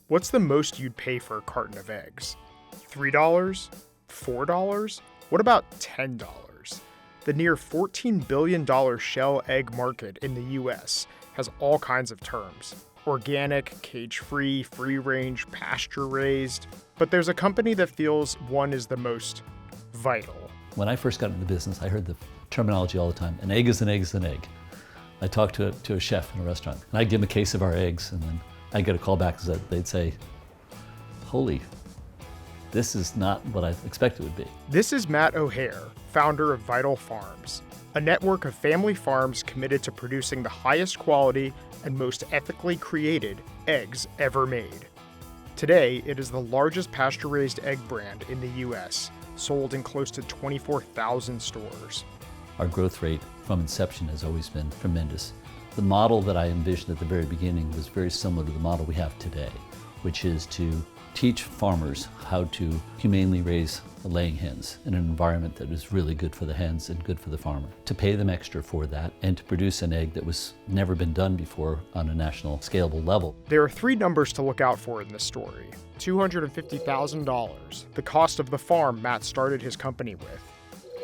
What's the most you'd pay for a carton of eggs? $3? $4? What about $10? The near $14 billion shell egg market in the US has all kinds of terms. Organic, cage-free, free-range, pasture-raised. But there's a company that feels one is the most vital. When I first got into the business, I heard the terminology all the time. An egg is an egg is an egg. I talked to a chef in a restaurant, and I'd give him a case of our eggs, and then I'd get a call back that they'd say, holy, this is not what I expected it would be. This is Matt O'Hare, founder of Vital Farms, a network of family farms committed to producing the highest quality and most ethically created eggs ever made. Today, it is the largest pasture-raised egg brand in the US, sold in close to 24,000 stores. Our growth rate from inception has always been tremendous. The model that I envisioned at the very beginning was very similar to the model we have today, which is to teach farmers how to humanely raise laying hens in an environment that is really good for the hens and good for the farmer. To pay them extra for that and to produce an egg that was never been done before on a national scalable level. There are three numbers to look out for in this story. $250,000, the cost of the farm Matt started his company with.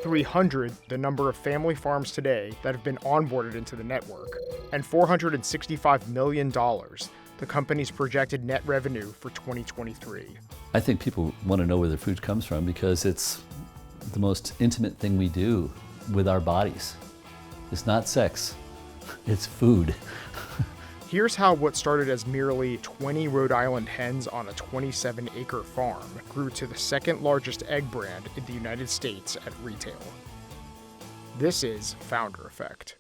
300, the number of family farms today that have been onboarded into the network. And $465 million, the company's projected net revenue for 2023. I think people want to know where their food comes from because it's the most intimate thing we do with our bodies. It's not sex, it's food. Here's how what started as merely 20 Rhode Island hens on a 27-acre farm grew to the second largest egg brand in the United States at retail. This is Founder Effect.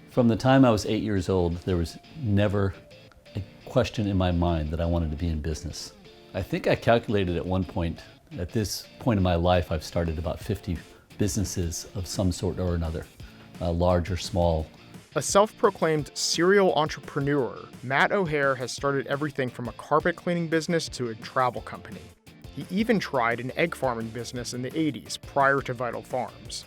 From the time I was 8 years old, there was never a question in my mind that I wanted to be in business. I think I calculated at one point, at this point in my life, I've started about 50 businesses of some sort or another, large or small. A self-proclaimed serial entrepreneur, Matt O'Hare has started everything from a carpet cleaning business to a travel company. He even tried an egg farming business in the 80s prior to Vital Farms.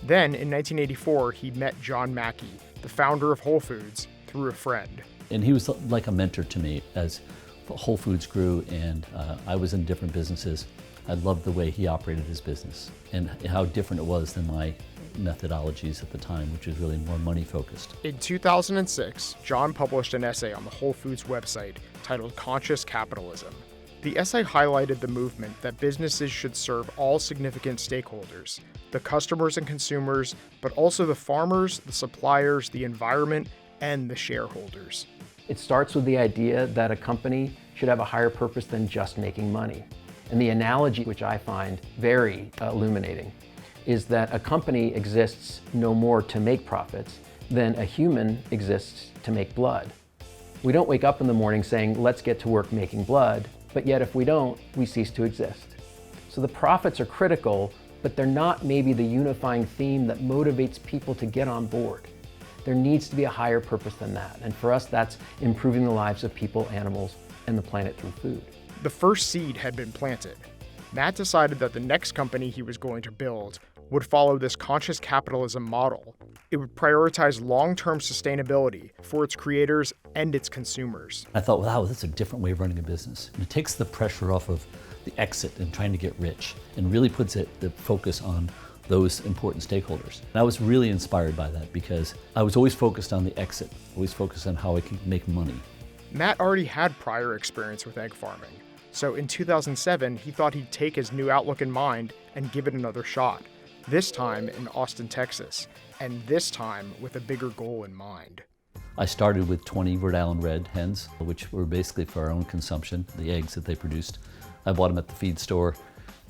Then, in 1984, he met John Mackey, the founder of Whole Foods, through a friend. And he was like a mentor to me as Whole Foods grew and I was in different businesses. I loved the way he operated his business and how different it was than my methodologies at the time, which was really more money focused. In 2006, John published an essay on the Whole Foods website titled Conscious Capitalism. The essay highlighted the movement that businesses should serve all significant stakeholders, the customers and consumers, but also the farmers, the suppliers, the environment, and the shareholders. It starts with the idea that a company should have a higher purpose than just making money. And the analogy, which I find very illuminating, is that a company exists no more to make profits than a human exists to make blood. We don't wake up in the morning saying, let's get to work making blood, but yet if we don't, we cease to exist. So the profits are critical, but they're not maybe the unifying theme that motivates people to get on board. There needs to be a higher purpose than that. And for us, that's improving the lives of people, animals, and the planet through food. The first seed had been planted. Matt decided that the next company he was going to build would follow this conscious capitalism model. It would prioritize long-term sustainability for its creators and its consumers. I thought, wow, that's a different way of running a business. And it takes the pressure off of the exit and trying to get rich and really puts the focus on those important stakeholders. And I was really inspired by that because I was always focused on the exit, always focused on how I could make money. Matt already had prior experience with egg farming. So in 2007, he thought he'd take his new outlook in mind and give it another shot. This time in Austin, Texas, and this time with a bigger goal in mind. I started with 20 Rhode Island Red hens, which were basically for our own consumption, the eggs that they produced. I bought them at the feed store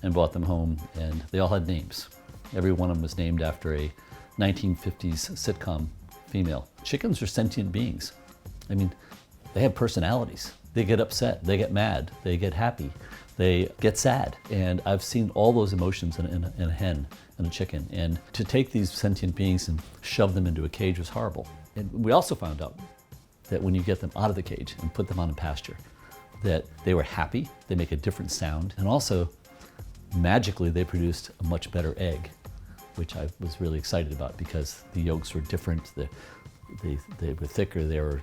and brought them home, and they all had names. Every one of them was named after a 1950s sitcom female. Chickens are sentient beings. I mean, they have personalities. They get upset, they get mad, they get happy, they get sad. And I've seen all those emotions in a hen and a chicken. And to take these sentient beings and shove them into a cage was horrible. And we also found out that when you get them out of the cage and put them on a pasture, that they were happy, they make a different sound, and also magically they produced a much better egg, which I was really excited about because the yolks were different, They were thicker, they were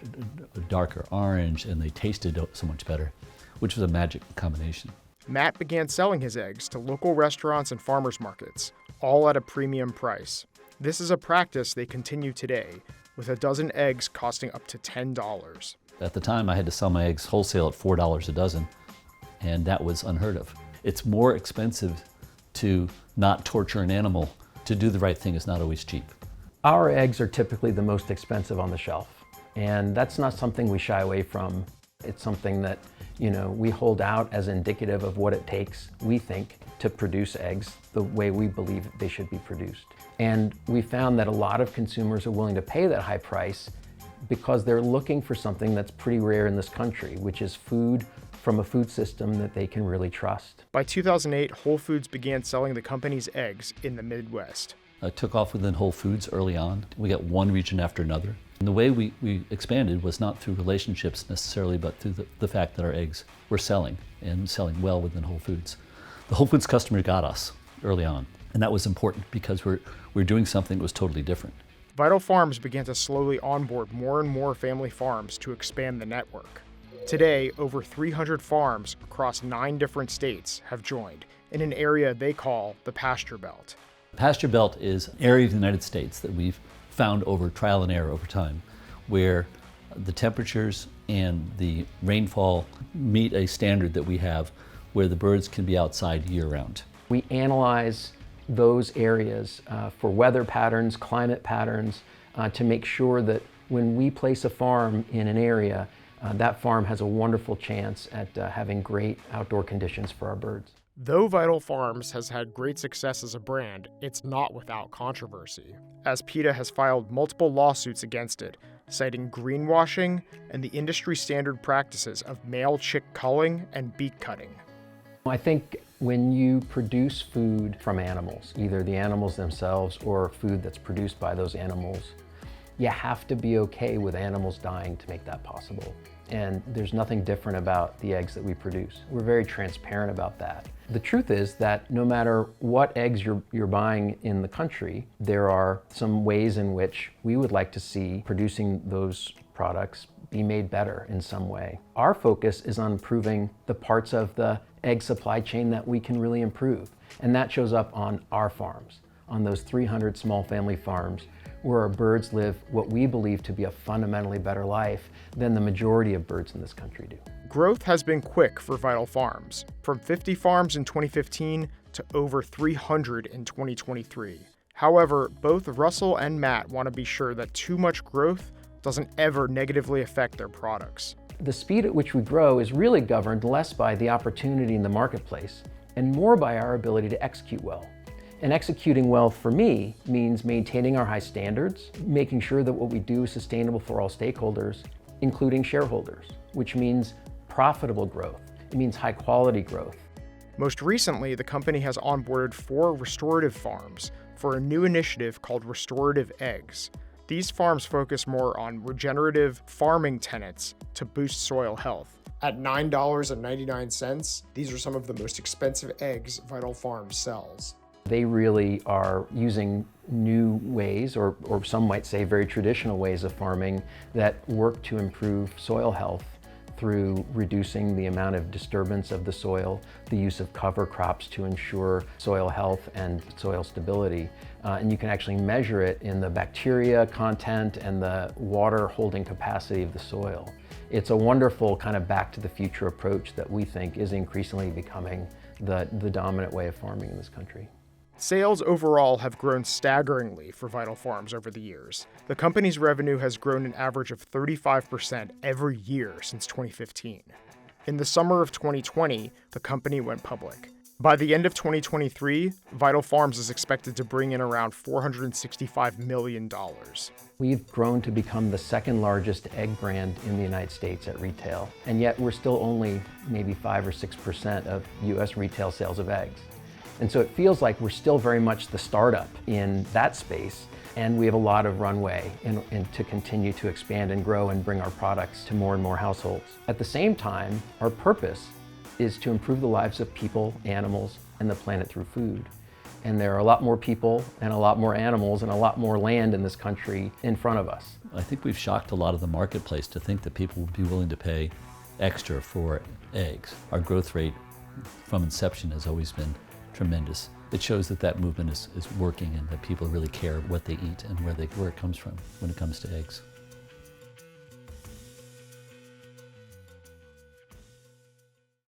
darker orange, and they tasted so much better, which was a magic combination. Matt began selling his eggs to local restaurants and farmers markets, all at a premium price. This is a practice they continue today, with a dozen eggs costing up to $10. At the time, I had to sell my eggs wholesale at $4 a dozen, and that was unheard of. It's more expensive to not torture an animal. To do the right thing is not always cheap. Our eggs are typically the most expensive on the shelf, and that's not something we shy away from. It's something that, we hold out as indicative of what it takes, we think, to produce eggs the way we believe they should be produced. And we found that a lot of consumers are willing to pay that high price because they're looking for something that's pretty rare in this country, which is food from a food system that they can really trust. By 2008, Whole Foods began selling the company's eggs in the Midwest. It took off within Whole Foods early on. We got one region after another. And the way we expanded was not through relationships necessarily, but through the fact that our eggs were selling, and selling well within Whole Foods. The Whole Foods customer got us early on, and that was important because we're doing something that was totally different. Vital Farms began to slowly onboard more and more family farms to expand the network. Today, over 300 farms across 9 different states have joined in an area they call the Pasture Belt. The Pasture Belt is an area of the United States that we've found over trial and error over time, where the temperatures and the rainfall meet a standard that we have where the birds can be outside year-round. We analyze those areas for weather patterns, climate patterns, to make sure that when we place a farm in an area, that farm has a wonderful chance at having great outdoor conditions for our birds. Though Vital Farms has had great success as a brand, it's not without controversy, as PETA has filed multiple lawsuits against it, citing greenwashing and the industry standard practices of male chick culling and beak cutting. I think when you produce food from animals, either the animals themselves or food that's produced by those animals, you have to be okay with animals dying to make that possible. And there's nothing different about the eggs that we produce. We're very transparent about that. The truth is that no matter what eggs you're buying in the country, there are some ways in which we would like to see producing those products be made better in some way. Our focus is on improving the parts of the egg supply chain that we can really improve. And that shows up on our farms, on those 300 small family farms where our birds live what we believe to be a fundamentally better life than the majority of birds in this country do. Growth has been quick for Vital Farms, from 50 farms in 2015 to over 300 in 2023. However, both Russell and Matt want to be sure that too much growth doesn't ever negatively affect their products. The speed at which we grow is really governed less by the opportunity in the marketplace and more by our ability to execute well. And executing well for me means maintaining our high standards, making sure that what we do is sustainable for all stakeholders, including shareholders, which means profitable growth. It means high quality growth. Most recently, the company has onboarded 4 restorative farms for a new initiative called Restorative Eggs. These farms focus more on regenerative farming tenets to boost soil health. At $9.99, these are some of the most expensive eggs Vital Farms sells. They really are using new ways, or some might say very traditional ways of farming that work to improve soil health through reducing the amount of disturbance of the soil, the use of cover crops to ensure soil health and soil stability. And you can actually measure it in the bacteria content and the water holding capacity of the soil. It's a wonderful kind of back to the future approach that we think is increasingly becoming the dominant way of farming in this country. Sales overall have grown staggeringly for Vital Farms over the years. The company's revenue has grown an average of 35% every year since 2015. In the summer of 2020, the company went public. By the end of 2023, Vital Farms is expected to bring in around $465 million. We've grown to become the second largest egg brand in the United States at retail, and yet we're still only maybe 5 or 6% of US retail sales of eggs. And so it feels like we're still very much the startup in that space, and we have a lot of runway to continue to expand and grow and bring our products to more and more households. At the same time, our purpose is to improve the lives of people, animals, and the planet through food. And there are a lot more people and a lot more animals and a lot more land in this country in front of us. I think we've shocked a lot of the marketplace to think that people would be willing to pay extra for eggs. Our growth rate from inception has always been tremendous. It shows that that movement is working and that people really care what they eat and where it comes from when it comes to eggs.